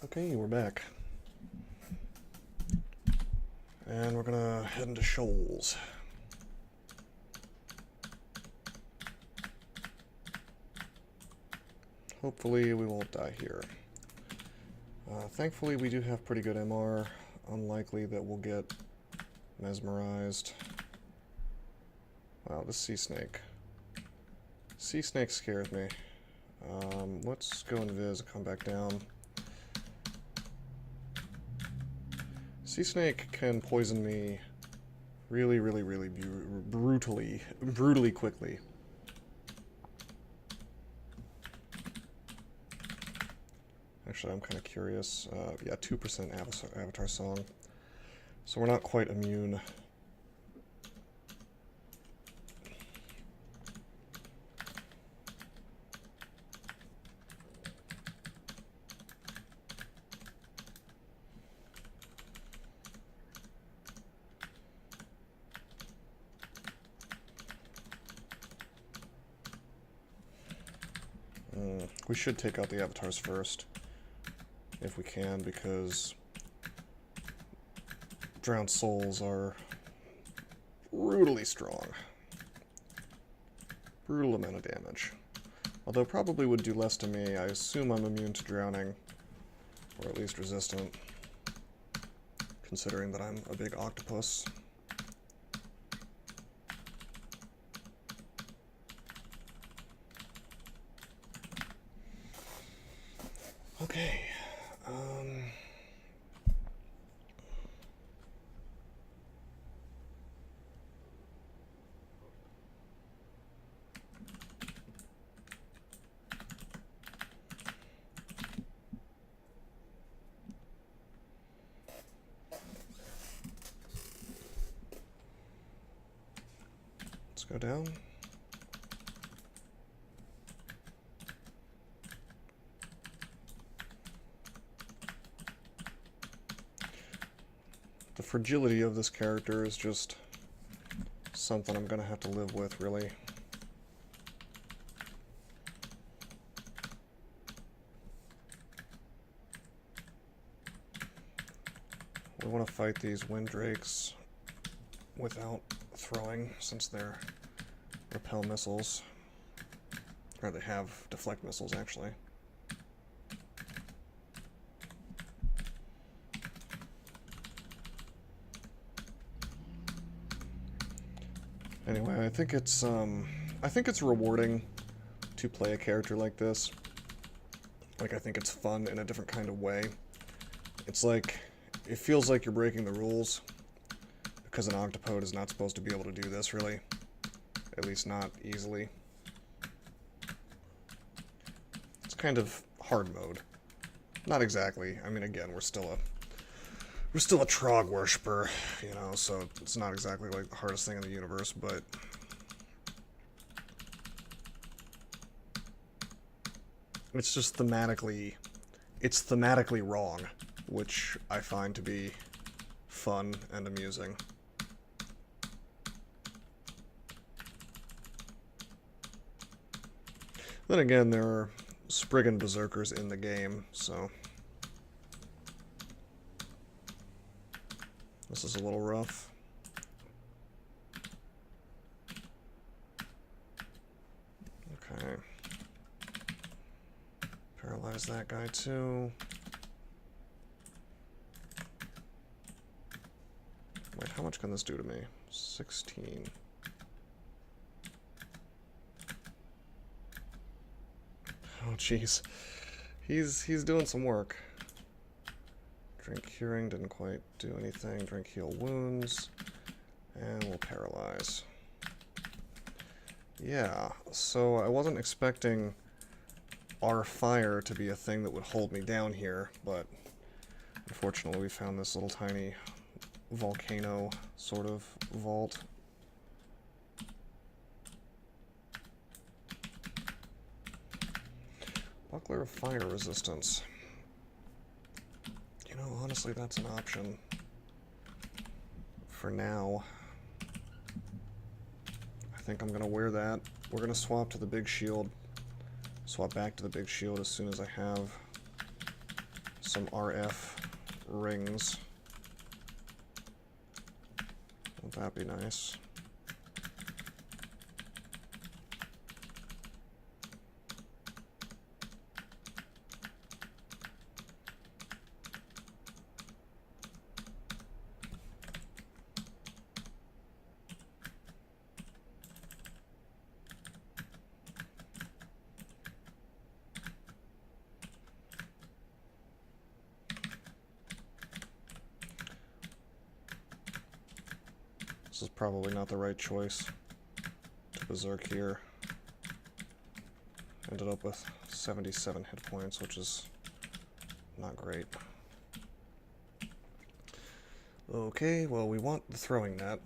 Okay, we're back. And we're gonna head into Shoals. Hopefully we won't die here. Thankfully we do have pretty good MR. Unlikely that we'll get mesmerized. Wow, this sea snake. Sea snake scares me. Let's go invis and come back down. Sea snake can poison me really brutally quickly. Actually, I'm kind of curious. Yeah, 2% avatar song. So we're not quite immune. We should take out the avatars first, if we can, because drowned souls are brutally strong. Brutal amount of damage. Although probably would do less to me. I assume I'm immune to drowning, or at least resistant, considering that I'm a big octopus. Okay, let's go down. The fragility of this character is just something I'm gonna have to live with, really. We want to fight these wind drakes without throwing, since they're repel missiles. Or they have deflect missiles, actually. Anyway, I think it's rewarding to play a character like this. Like, I think it's fun in a different kind of way. It's like, it feels like you're breaking the rules, because an octopode is not supposed to be able to do this, really. At least not easily. It's kind of hard mode. Not exactly. I mean, again, we're still a Trog worshiper, you know, so it's not exactly like the hardest thing in the universe, but it's just thematically wrong, which I find to be fun and amusing. Then again, there are Spriggan Berserkers in the game, so this is a little rough. Okay. Paralyze that guy too. Wait, how much can this do to me? 16. Oh, jeez. He's doing some work. Drink Curing didn't quite do anything. Drink Heal Wounds. And we'll Paralyze. Yeah, so I wasn't expecting our fire to be a thing that would hold me down here, but unfortunately we found this little tiny volcano sort of vault. Buckler of Fire Resistance. You know, honestly, that's an option. For now. I think I'm going to wear that. We're going to swap to the big shield. Swap back to the big shield as soon as I have some RF rings. Won't that be nice? This is probably not the right choice to berserk here. Ended up with 77 hit points, which is not great. Okay, well, we want the throwing net.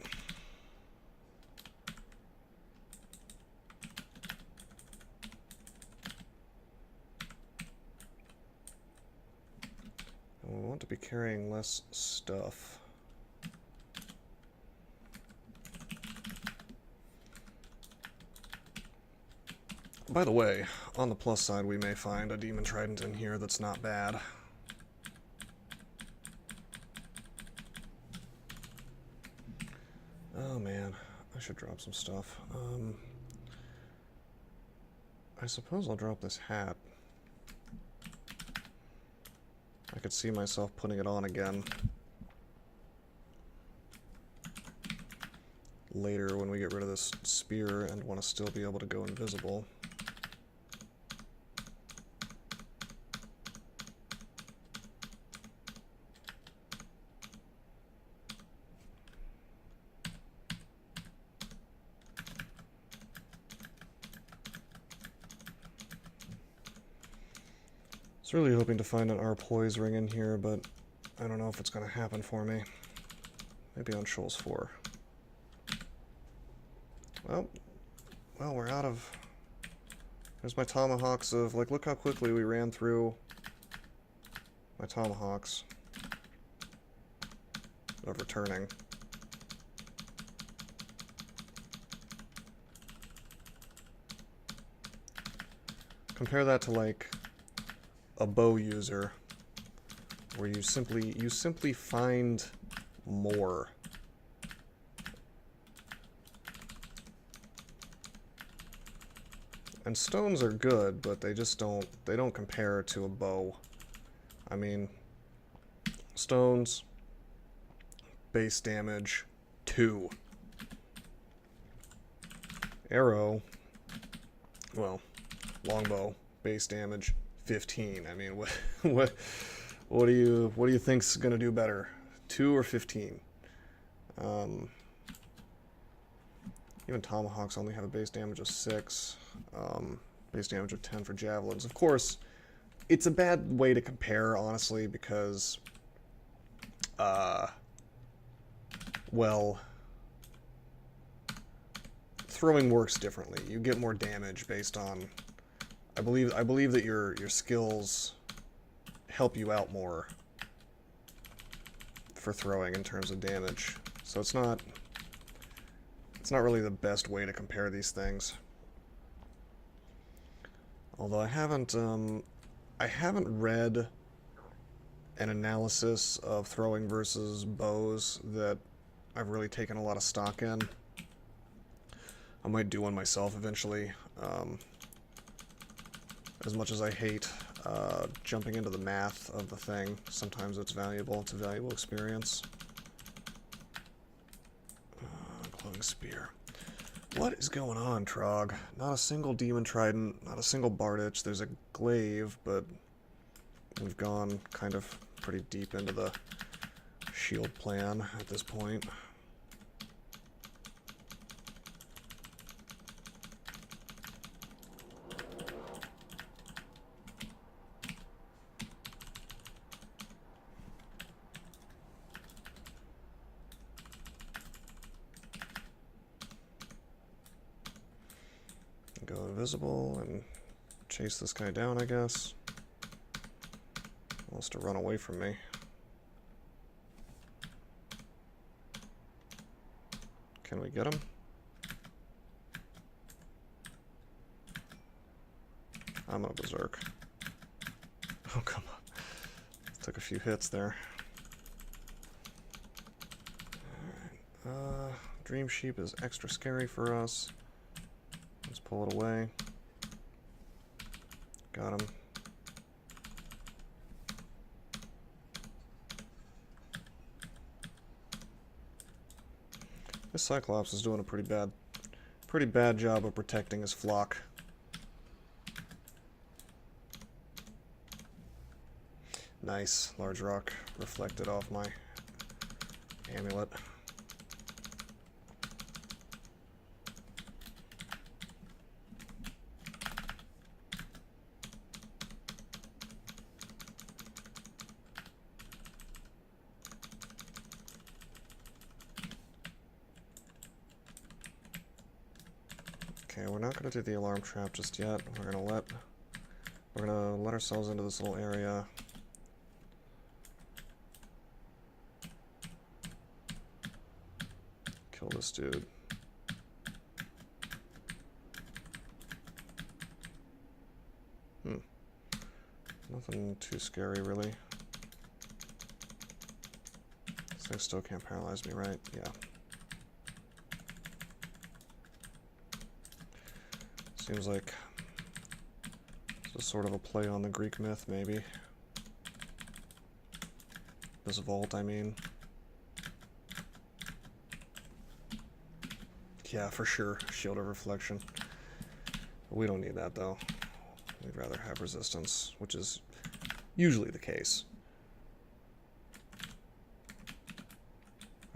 And we want to be carrying less stuff. By the way, on the plus side, we may find a demon trident in here that's not bad. Oh man, I should drop some stuff. I suppose I'll drop this hat. I could see myself putting it on again later when we get rid of this spear and want to still be able to go invisible. I was really hoping to find an R-Poise ring in here, but I don't know if it's going to happen for me. Maybe on Shoals 4. Well, we're out of... There's my tomahawks of... Like, look how quickly we ran through my tomahawks of returning. Compare that to, like, a bow user, where you simply find more. And stones are good, but they don't compare to a bow. I mean, stones, base damage 2. Arrow, well, longbow, base damage 15. I mean, what do you think's gonna do better, 2 or 15? Even tomahawks only have a base damage of 6, base damage of 10 for javelins. Of course, it's a bad way to compare, honestly, because, well, throwing works differently. You get more damage based on. I believe that your skills help you out more for throwing in terms of damage. So it's not really the best way to compare these things. Although I haven't read an analysis of throwing versus bows that I've really taken a lot of stock in. I might do one myself eventually. As much as I hate jumping into the math of the thing, sometimes it's valuable. It's a valuable experience. Glowing spear. What is going on, Trog? Not a single demon trident, not a single bardich. There's a glaive, but we've gone kind of pretty deep into the shield plan at this point. Go invisible and chase this guy down, I guess. He wants to run away from me. Can we get him? I'm gonna berserk. Oh, come on. Took a few hits there. Alright, Dream Sheep is extra scary for us. Let's pull it away. Got him. This Cyclops is doing a pretty bad job of protecting his flock. Nice. Large rock reflected off my amulet. Okay, we're not going to do the alarm trap just yet. We're going to let ourselves into this little area. Kill this dude. Nothing too scary, really. This thing still can't paralyze me, right? Yeah. Seems like it's sort of a play on the Greek myth, maybe. This vault, I mean. Yeah, for sure. Shield of reflection. We don't need that, though. We'd rather have resistance, which is usually the case.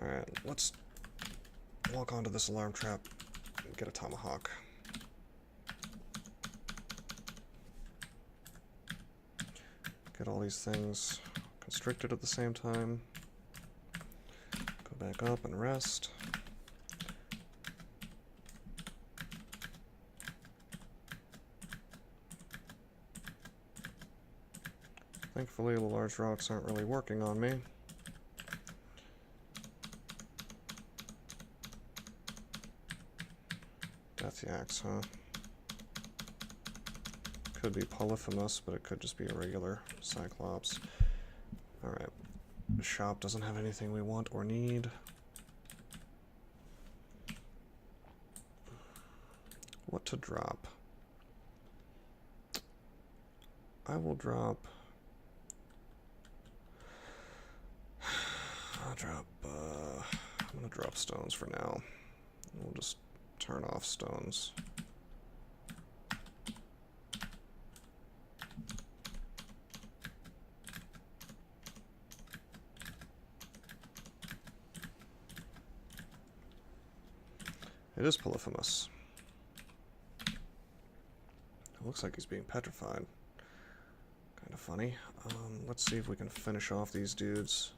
Alright, let's walk onto this alarm trap and get a tomahawk. Get all these things constricted at the same time. Go back up and rest. Thankfully, the large rocks aren't really working on me. Death Yaks, huh? Could be Polyphemus, but it could just be a regular Cyclops. Alright. The shop doesn't have anything we want or need. What to drop? I will drop... I'm gonna drop stones for now. We'll just turn off stones. It is Polyphemus. It looks like he's being petrified. Kind of funny. Let's see if we can finish off these dudes.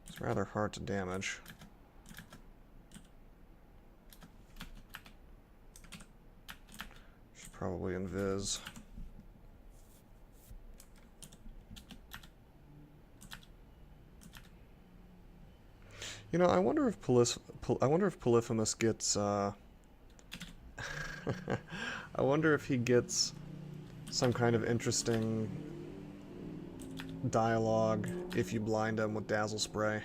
It's rather hard to damage. Should probably invis. You know, I wonder if Polyphemus gets I wonder if he gets some kind of interesting dialogue if you blind him with Dazzle Spray.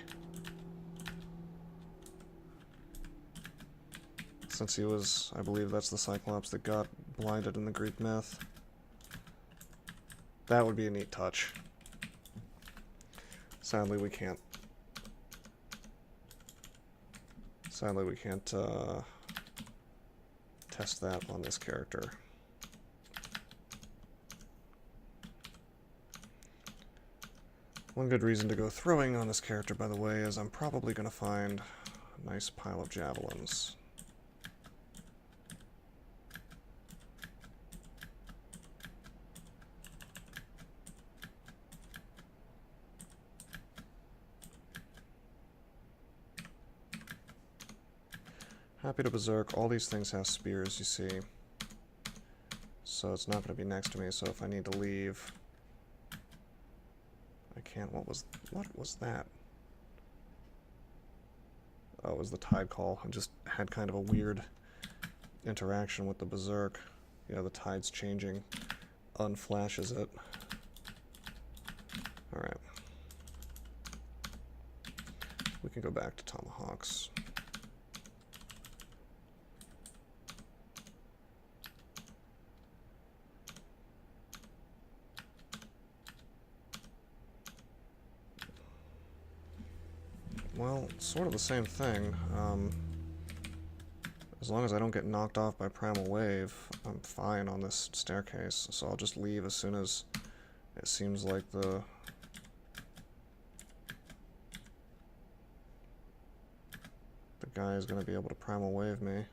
Since he was, I believe that's the Cyclops that got blinded in the Greek myth. That would be a neat touch. Sadly, we can't. Sadly, we can't test that on this character. One good reason to go throwing on this character, by the way, is I'm probably going to find a nice pile of javelins. Happy to Berserk. All these things have spears, you see. So it's not going to be next to me, so if I need to leave... I can't. What was that? Oh, it was the tide call. I just had kind of a weird interaction with the Berserk. You know, the tide's changing. Unflashes it. Alright. We can go back to Tomahawks. Well, sort of the same thing. As long as I don't get knocked off by Primal Wave, I'm fine on this staircase, so I'll just leave as soon as it seems like the guy is going to be able to Primal Wave me.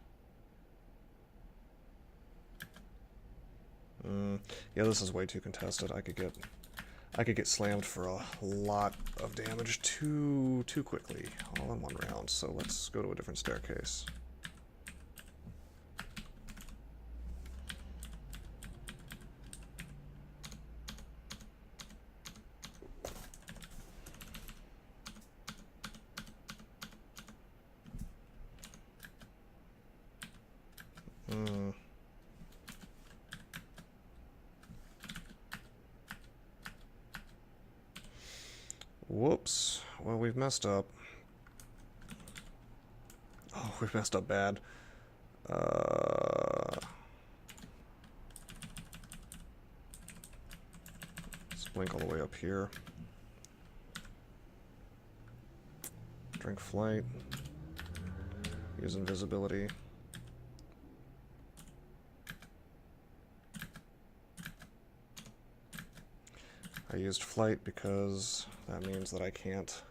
Yeah, this is way too contested. I could get slammed for a lot of damage too quickly, all in one round. So let's go to a different staircase. Whoops. Well, we've messed up. Oh, we've messed up bad. Let's blink all the way up here. Drink flight. Use invisibility. I used flight because that means that I can't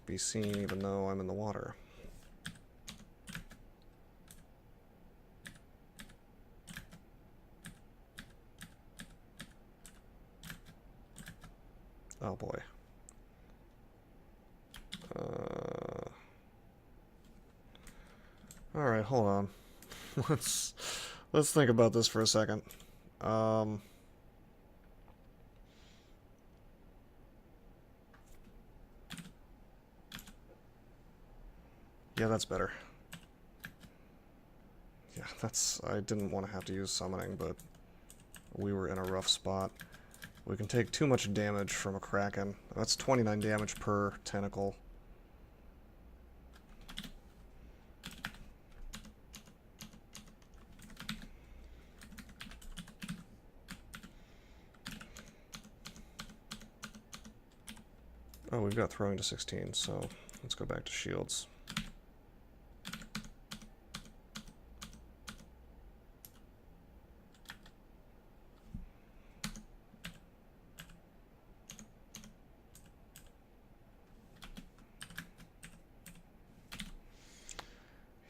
be seen even though I'm in the water. Oh boy. Alright, hold on. Let's think about this for a second. Yeah, that's better. Yeah, I didn't want to have to use summoning, but we were in a rough spot. We can take too much damage from a Kraken. That's 29 damage per tentacle. Oh, we've got throwing to 16, so let's go back to shields.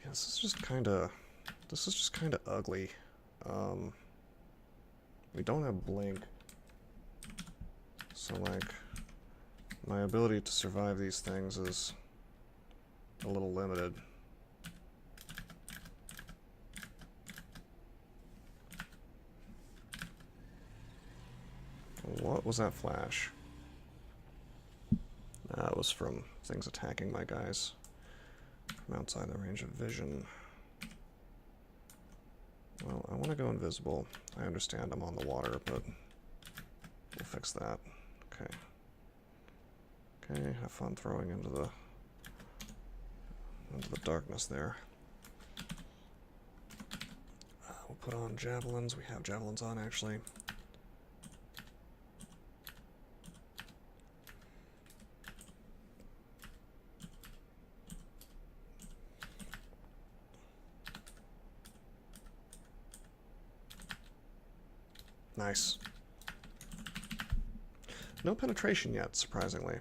Yeah, this is just kind of ugly. We don't have blink, so like my ability to survive these things is a little limited. What was that flash? That was from things attacking my guys from outside the range of vision. Well, I want to go invisible. I understand I'm on the water, but we'll fix that. Okay. Okay, have fun throwing into the darkness there. We'll put on javelins. We have javelins on, actually. Nice. No penetration yet, surprisingly.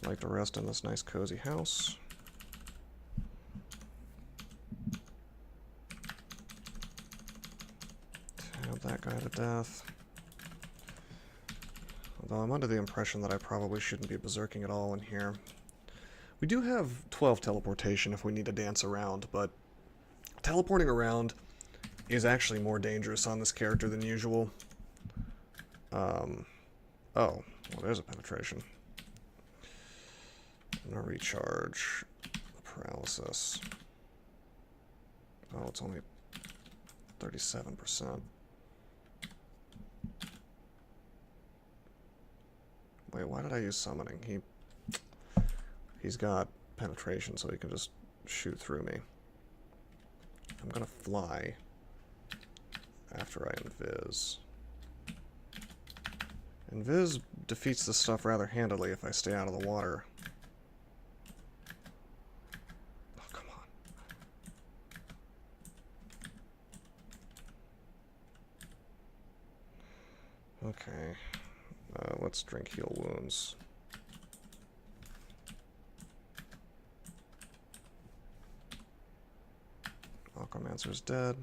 I like to rest in this nice cozy house. Stab that guy to death. Although I'm under the impression that I probably shouldn't be berserking at all in here. We do have 12 teleportation if we need to dance around, but teleporting around is actually more dangerous on this character than usual. Oh, well, there's a penetration. I'm gonna recharge paralysis. Oh, it's only 37%. Wait, why did I use summoning? He's got penetration, so he can just shoot through me. I'm gonna fly after I invis. Invis defeats this stuff rather handily if I stay out of the water. Oh, come on. Okay. Let's drink heal wounds. Aquamancer's dead.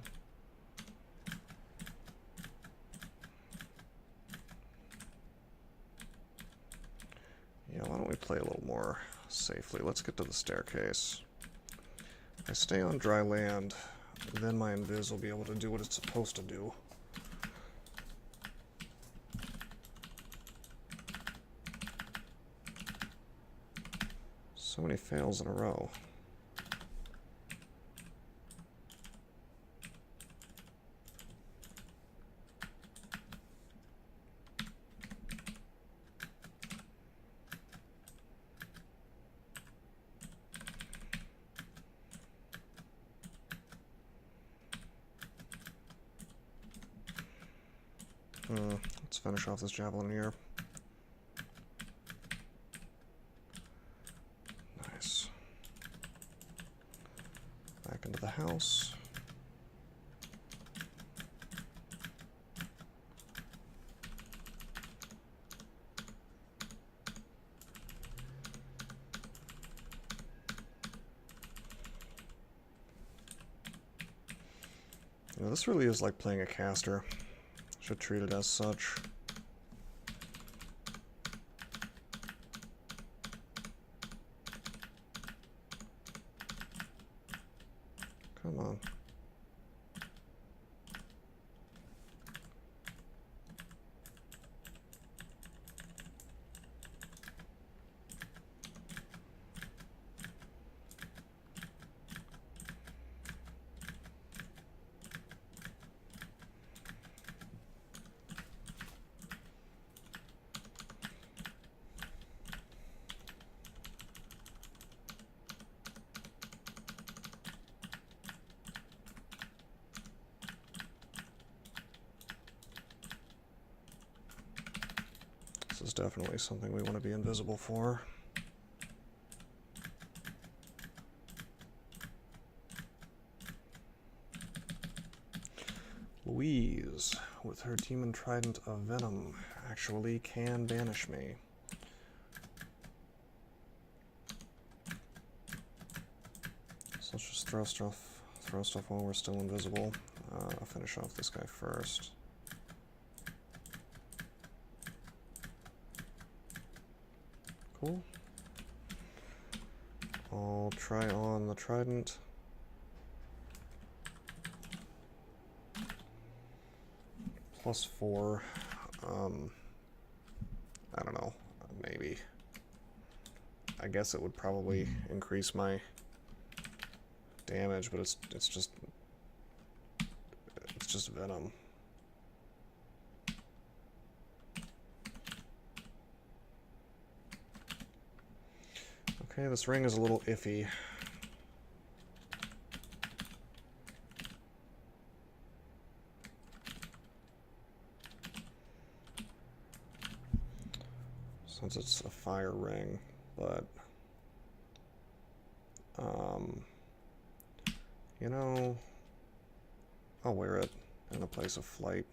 Yeah, why don't we play a little more safely? Let's get to the staircase. If I stay on dry land, then my invis will be able to do what it's supposed to do. So many fails in a row. Let's finish off this javelin here. Nice. Back into the house. You know, this really is like playing a caster. Should treat it as such. Come on. This is definitely something we want to be invisible for. Louise, with her Demon Trident of Venom, actually can banish me. So let's just throw stuff while we're still invisible. I'll finish off this guy first. Cool. I'll try on the trident. +4. I don't know. Maybe. I guess it would probably increase my damage, but it's just venom. Okay, this ring is a little iffy. Since it's a fire ring, but you know, I'll wear it in a place of flight,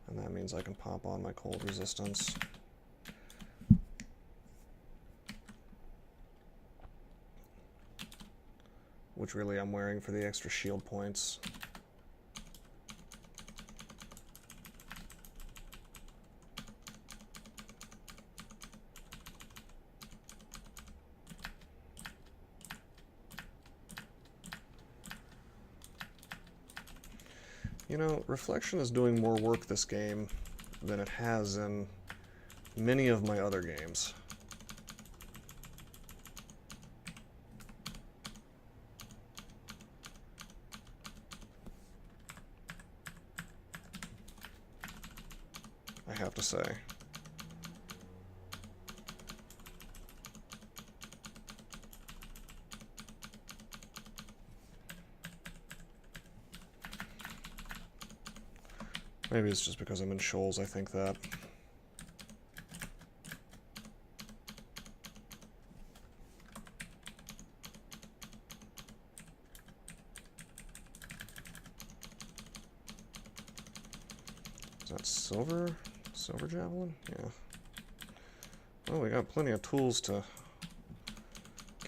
and that means I can pop on my cold resistance. Which really I'm wearing for the extra shield points. You know, reflection is doing more work this game than it has in many of my other games. I have to say. Maybe it's just because I'm in Shoals, I think that. Is that silver? Silver javelin? Yeah. Well, we got plenty of tools to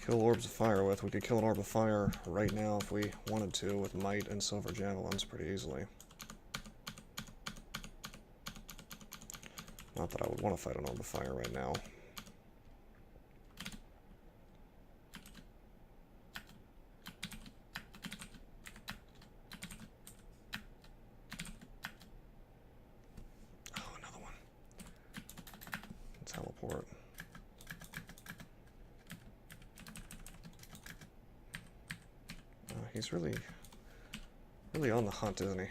kill orbs of fire with. We could kill an orb of fire right now if we wanted to with might and silver javelins pretty easily. Not that I would want to fight an orb of fire right now. Oh, another one. Teleport. He's really on the hunt, isn't he?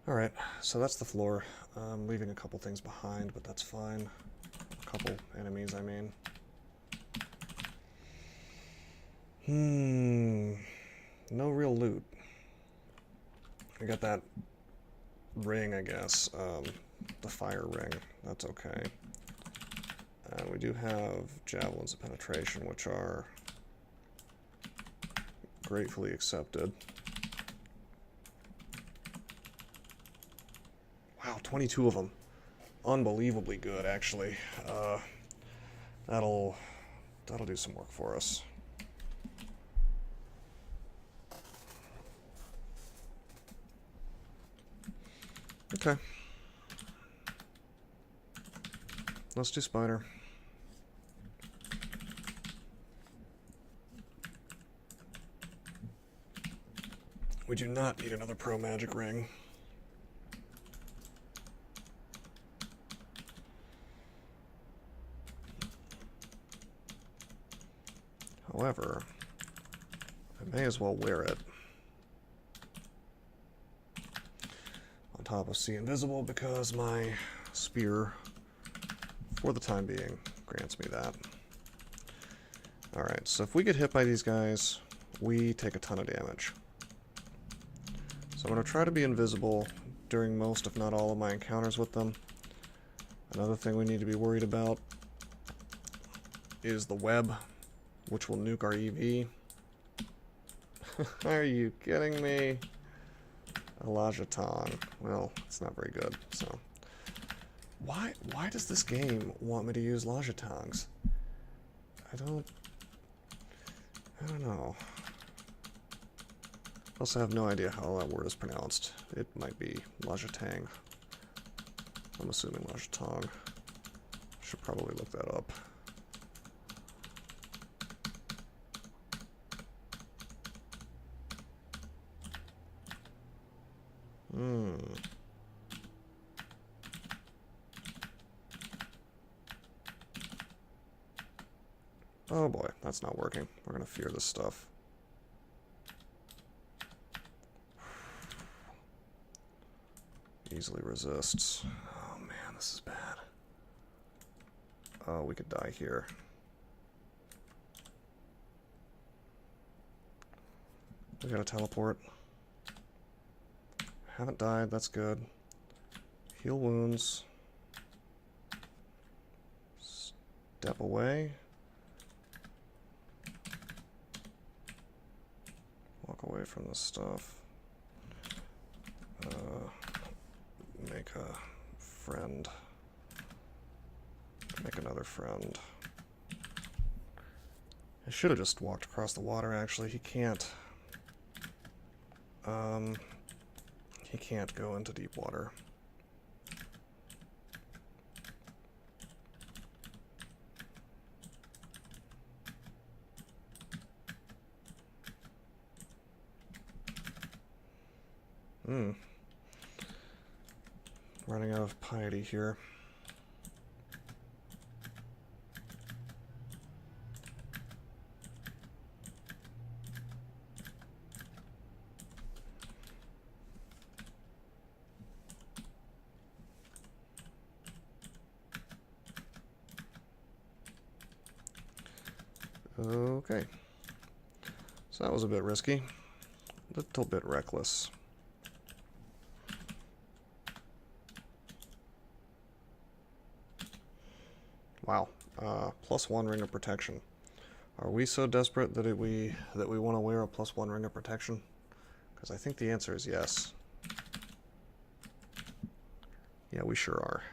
Alright, so that's the floor. I'm leaving a couple things behind, but that's fine. A couple enemies, I mean. No real loot. I got that ring, I guess. The fire ring. That's okay. We do have javelins of penetration, which are gratefully accepted. Wow, 22 of them. Unbelievably good, actually. That'll do some work for us. Okay. Let's do spider. We do not need another pro magic ring. However, I may as well wear it on top of See Invisible because my spear, for the time being, grants me that. Alright, so if we get hit by these guys, we take a ton of damage. So I'm going to try to be invisible during most, if not all, of my encounters with them. Another thing we need to be worried about is the web, which will nuke our EV. Are you kidding me? Elijah Tong. Well, it's not very good, so. Why does this game want me to use Elijah Tongs? I don't know. I also have no idea how that word is pronounced. It might be Lajatang. I'm assuming Lajatang. Should probably look that up. Oh boy, that's not working. We're gonna fear this stuff. Easily resists. Oh man, this is bad. Oh, we could die here. We gotta teleport. Haven't died, that's good. Heal wounds. Step away. Walk away from this stuff. Make a friend. Make another friend. I should have just walked across the water, actually. He can't. He can't go into deep water. Running out of piety here. Okay. So that was a bit risky. A little bit reckless. Wow. +1 ring of protection. Are we so desperate that we want to wear a +1 ring of protection? Because I think the answer is yes. Yeah, we sure are.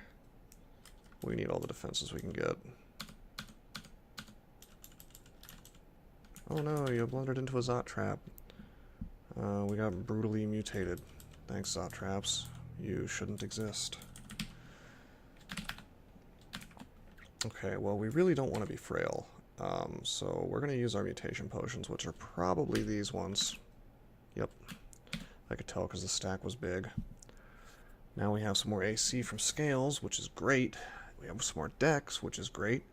We need all the defenses we can get. Oh no, you blundered into a Zot trap. We got brutally mutated. Thanks, Zot traps. You shouldn't exist. Okay, well, we really don't want to be frail. So we're going to use our mutation potions, which are probably these ones. Yep. I could tell because the stack was big. Now we have some more AC from Scales, which is great. We have some more Dex, which is great.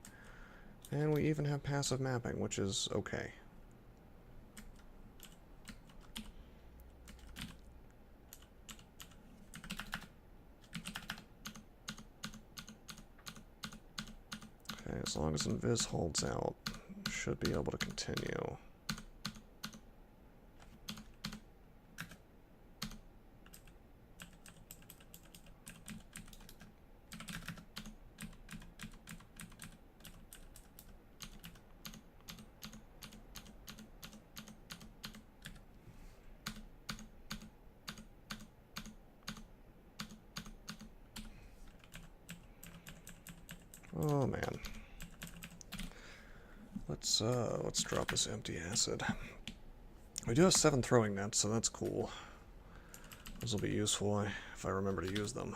And we even have passive mapping, which is okay. Okay, as long as Invis holds out, should be able to continue. Oh man. Let's drop this empty acid. We do have 7 throwing nets, so that's cool. Those will be useful if I remember to use them.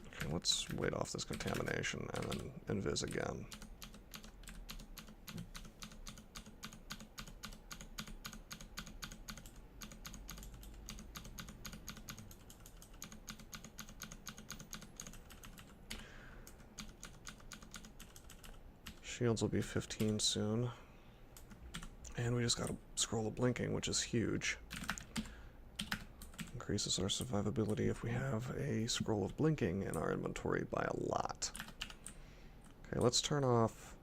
Okay, let's wait off this contamination and then invis again. Shields will be 15 soon. And we just got a scroll of blinking, which is huge. Increases our survivability if we have a scroll of blinking in our inventory by a lot. Okay, let's turn off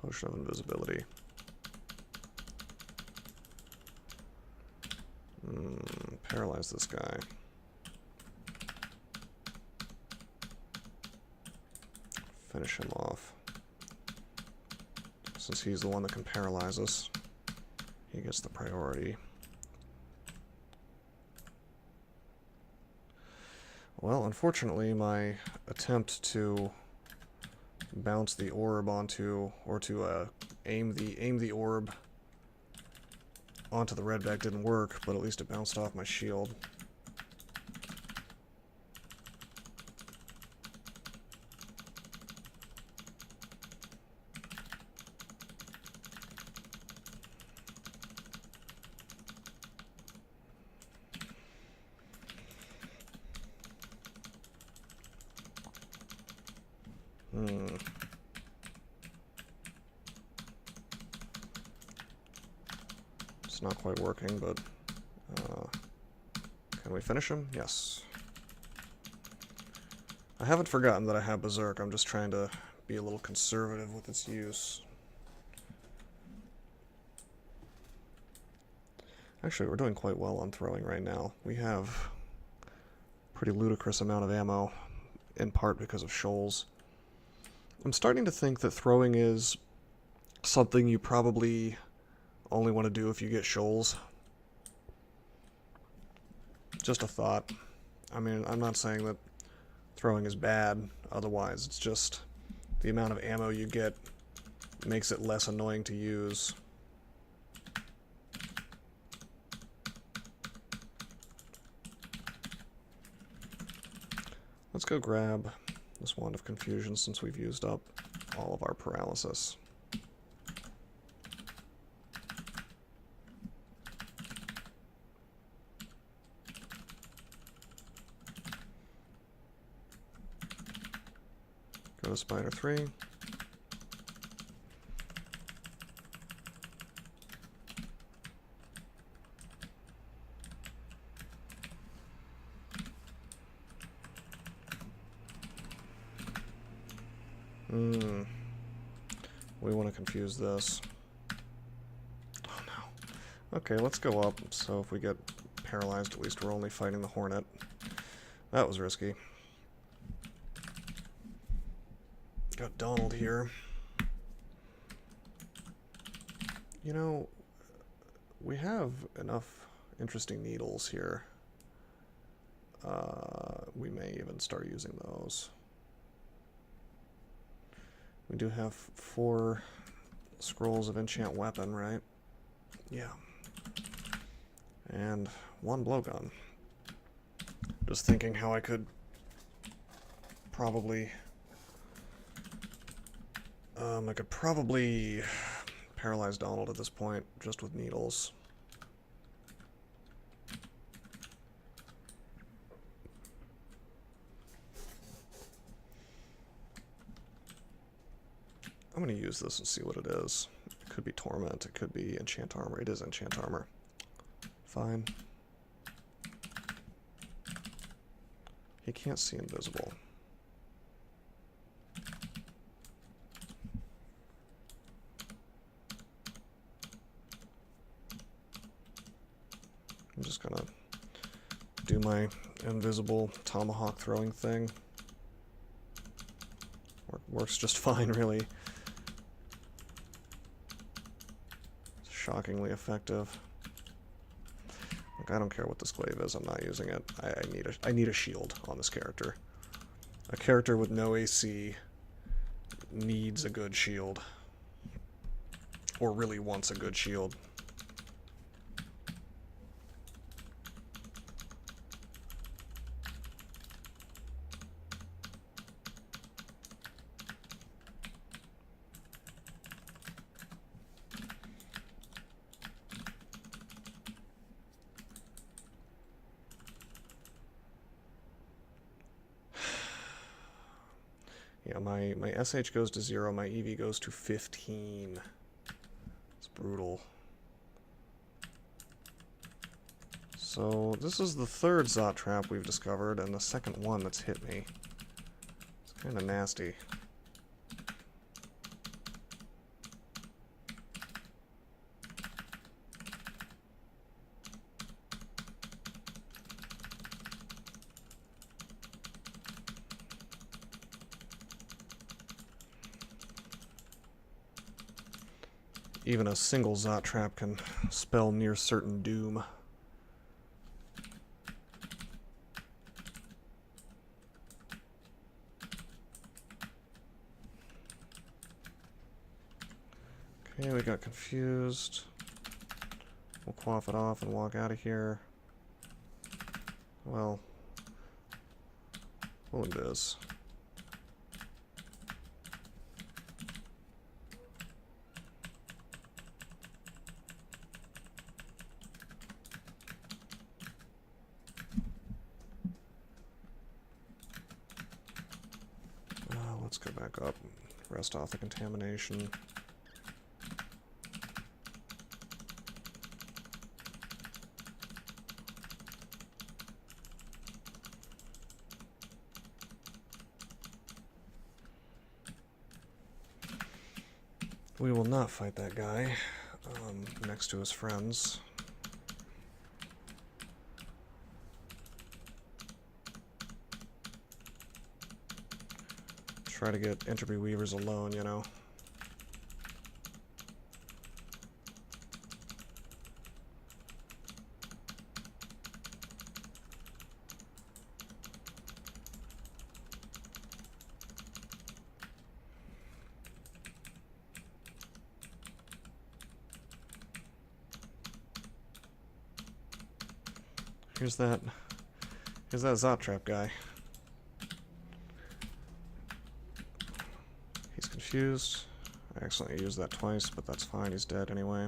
Potion of Invisibility. Paralyze this guy. Finish him off. Since he's the one that can paralyze us, he gets the priority. Well, unfortunately, my attempt to bounce the orb onto, or to aim the orb onto the redback didn't work, but at least it bounced off my shield. It's not quite working, but can we finish him? Yes. I haven't forgotten that I have Berserk. I'm just trying to be a little conservative with its use. Actually, we're doing quite well on throwing right now. We have a pretty ludicrous amount of ammo, in part because of Shoals. I'm starting to think that throwing is something you probably only want to do if you get Shoals. Just a thought. I mean, I'm not saying that throwing is bad otherwise, it's just the amount of ammo you get makes it less annoying to use. Let's go grab this Wand of Confusion since we've used up all of our paralysis. to a spider 3. We want to confuse this. Oh no. Okay, let's go up, so if we get paralyzed, at least we're only fighting the Hornet. That was risky. Got Donald here. You know, we have enough interesting needles here. We may even start using those. We do have 4 scrolls of enchant weapon, right? Yeah. And 1 blowgun. Just thinking how I could probably... I could probably paralyze Donald at this point, just with needles. I'm going to use this and see what it is. It could be Torment, it could be Enchant Armor. It is Enchant Armor. Fine. He can't see invisible. I'm just going to do my invisible tomahawk throwing thing. Works just fine, really. Shockingly effective. Look, I don't care what this glaive is, I'm not using it. I need a shield on this character. A character with no AC needs a good shield. Or really wants a good shield. Yeah, my SH goes to 0, my EV goes to 15. It's brutal. So this is the 3rd Zot trap we've discovered, and the 2nd one that's hit me. It's kind of nasty. Even a single Zot trap can spell near certain doom. Okay, we got confused. We'll quaff it off and walk out of here. Well, what it is. Let's go back up, rest off the contamination. We will not fight that guy next to his friends. Try to get Entropy Weavers alone, you know. Here's that Zot Trap guy. He's confused. I accidentally used that twice, but that's fine, he's dead anyway.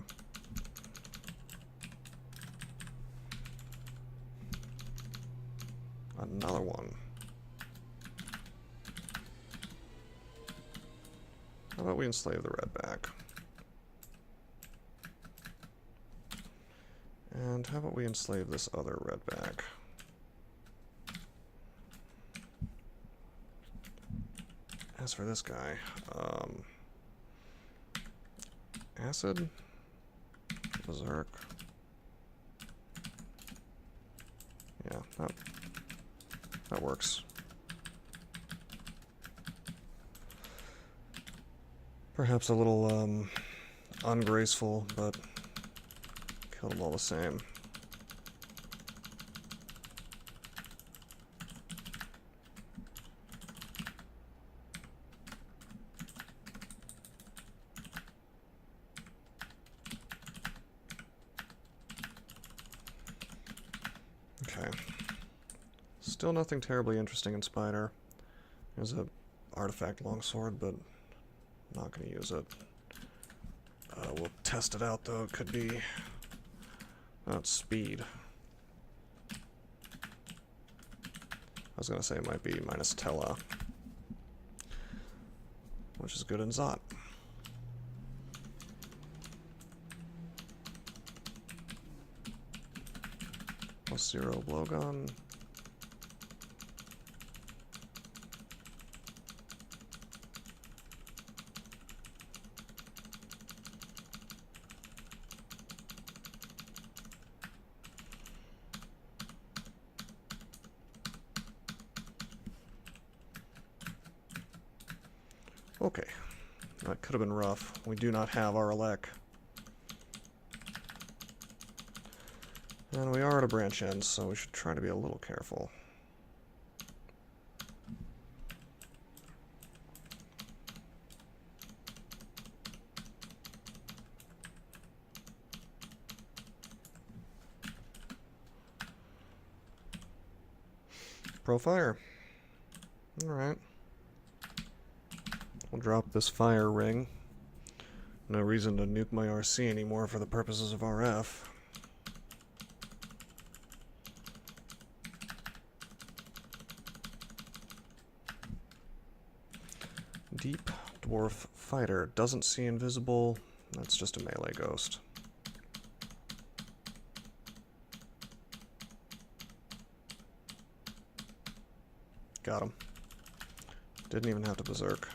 Another one. How about we enslave the red back? And how about we enslave this other red back? As for this guy, acid, berserk. Yeah, that works. Perhaps a little ungraceful, but killed them all the same. Okay. Still nothing terribly interesting in Spider. There's a artifact longsword, but not going to use it. We'll test it out though. It could be speed. I was going to say it might be minus Tela, which is good in Zot. +0 blowgun. Okay, that could have been rough. We do not have our elect. And we are at a branch end, so we should try to be a little careful. Pro fire. Alright. We'll drop this fire ring. No reason to nuke my RC anymore for the purposes of RF. Deep Dwarf Fighter. Doesn't see invisible. That's just a melee ghost. Got him. Didn't even have to berserk.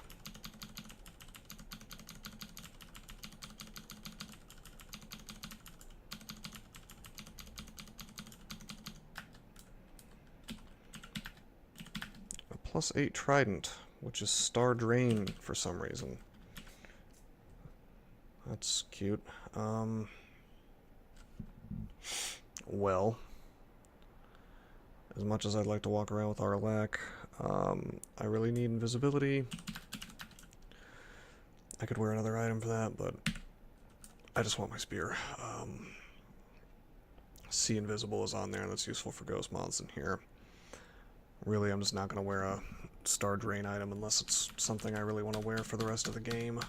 A +8 trident, which is Star Drain for some reason. That's cute. Well, as much as I'd like to walk around with Arlac, I really need invisibility. I could wear another item for that, but I just want my spear. See Invisible is on there, that's useful for ghost mods in here. Really, I'm just not going to wear a Star Drain item unless it's something I really want to wear for the rest of the game.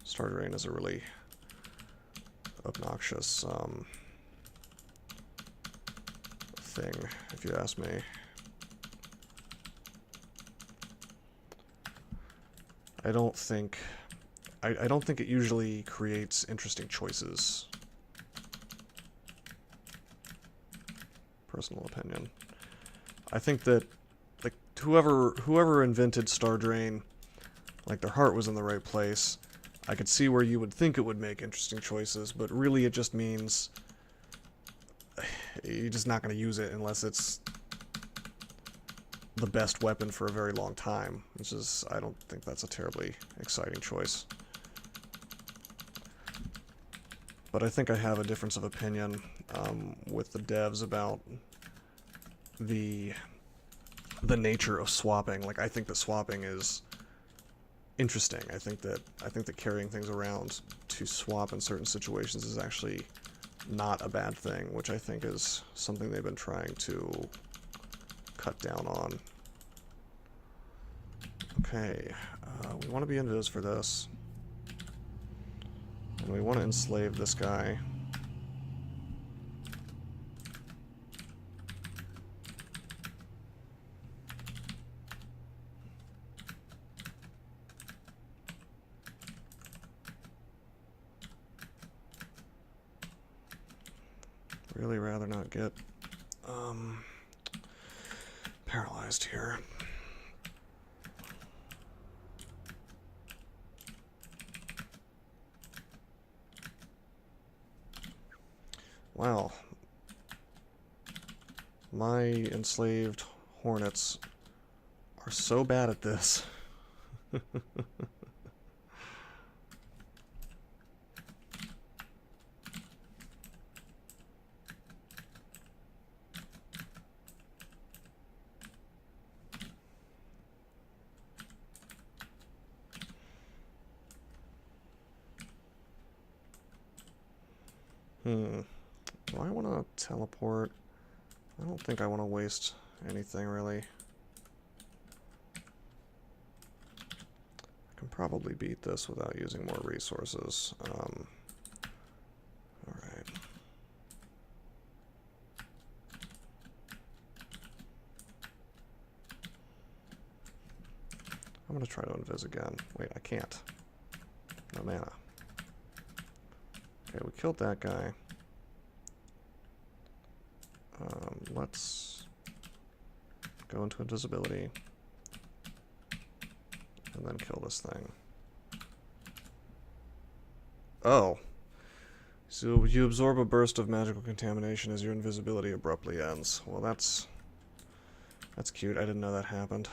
Star Drain is a really obnoxious thing, if you ask me. I don't think it usually creates interesting choices. Personal opinion. I think that like whoever invented Star Drain, like their heart was in the right place. I could see where you would think it would make interesting choices, but really it just means you're just not going to use it unless it's the best weapon for a very long time, which is, I don't think that's a terribly exciting choice. But I think I have a difference of opinion with the devs about the nature of swapping. Like, I think that swapping is interesting. I think that carrying things around to swap in certain situations is actually not a bad thing, which I think is something they've been trying to cut down on. Okay, we want to be invis for this. And we want to enslave this guy. not get paralyzed here. Wow. My enslaved hornets are so bad at this. Do I want to teleport? I don't think I want to waste anything, really. I can probably beat this without using more resources. Alright. I'm going to try to invis again. Wait, I can't. No mana. Okay, we killed that guy. Let's go into invisibility and then kill this thing. Oh. So you absorb a burst of magical contamination as your invisibility abruptly ends. Well, that's cute. I didn't know that happened.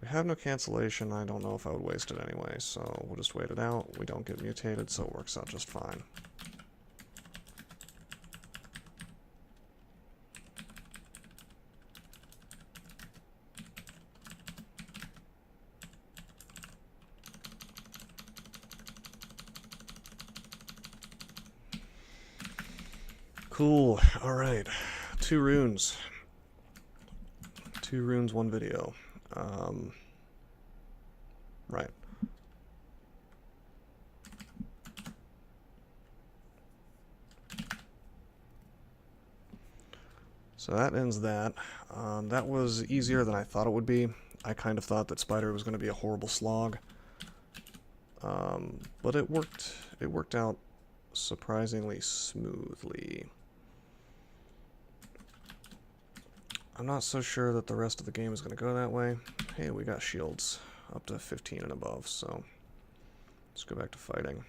We have no cancellation. I don't know if I would waste it anyway, so we'll just wait it out. We don't get mutated, so it works out just fine. Cool. Alright. 2 runes. 2 runes, 1 video. Right. So that ends that. That was easier than I thought it would be. I kind of thought that Spider was going to be a horrible slog. But it worked out surprisingly smoothly. I'm not so sure that the rest of the game is going to go that way. Hey, we got shields up to 15 and above, so let's go back to fighting.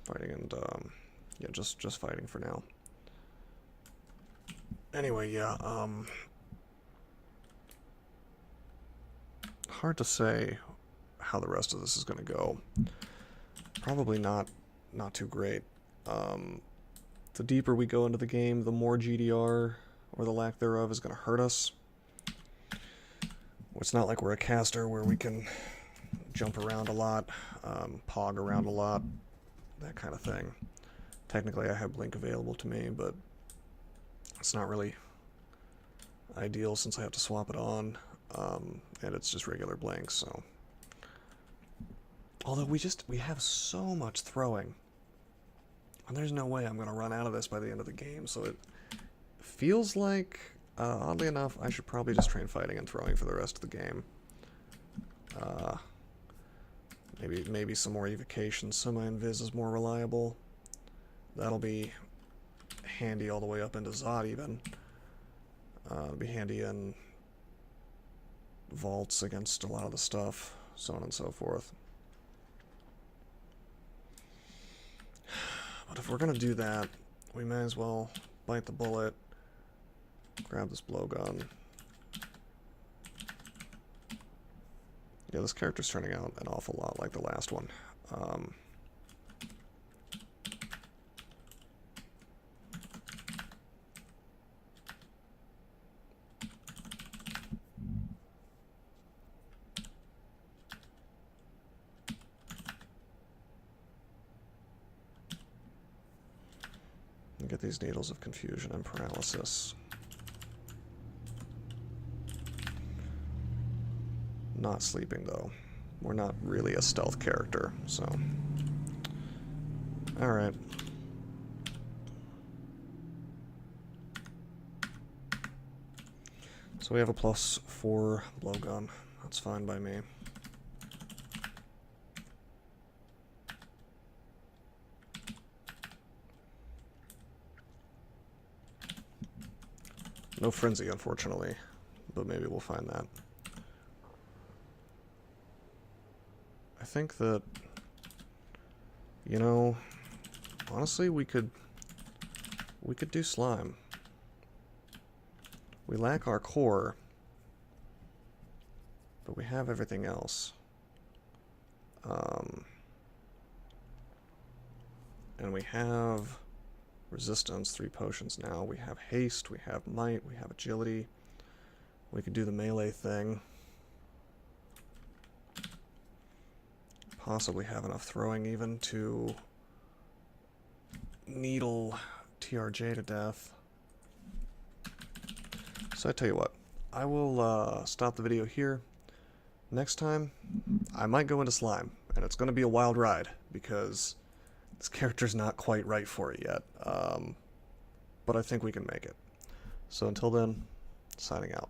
Fighting and, yeah, just fighting for now. Anyway, yeah, hard to say how the rest of this is going to go. Probably not too great. The deeper we go into the game, the more GDR, or the lack thereof, is going to hurt us. It's not like we're a caster where we can jump around a lot, pog around a lot, that kind of thing. Technically I have Blink available to me, but it's not really ideal since I have to swap it on, and it's just regular Blink, so. Although we have so much throwing. And there's no way I'm going to run out of this by the end of the game, so it feels like, oddly enough, I should probably just train fighting and throwing for the rest of the game. Maybe some more evocation, so my invis is more reliable. That'll be handy all the way up into Zod, even. It'll be handy in vaults against a lot of the stuff, so on and so forth. But if we're going to do that, we may as well bite the bullet, grab this blowgun. Yeah, this character's turning out an awful lot like the last one. Get these needles of confusion and paralysis. Not sleeping, though. We're not really a stealth character, so. Alright. So we have a +4 blowgun. That's fine by me. no frenzy, unfortunately, but maybe we'll find that. I think that, you know, honestly, we could do slime. We lack our core, but we have everything else. And we have resistance, 3 potions now. We have haste, we have might, we have agility. We could do the melee thing. Possibly have enough throwing even to needle TRJ to death. So I tell you what, I will stop the video here. Next time, I might go into slime, and it's going to be a wild ride, because this character's not quite right for it yet. But I think we can make it. So until then, signing out.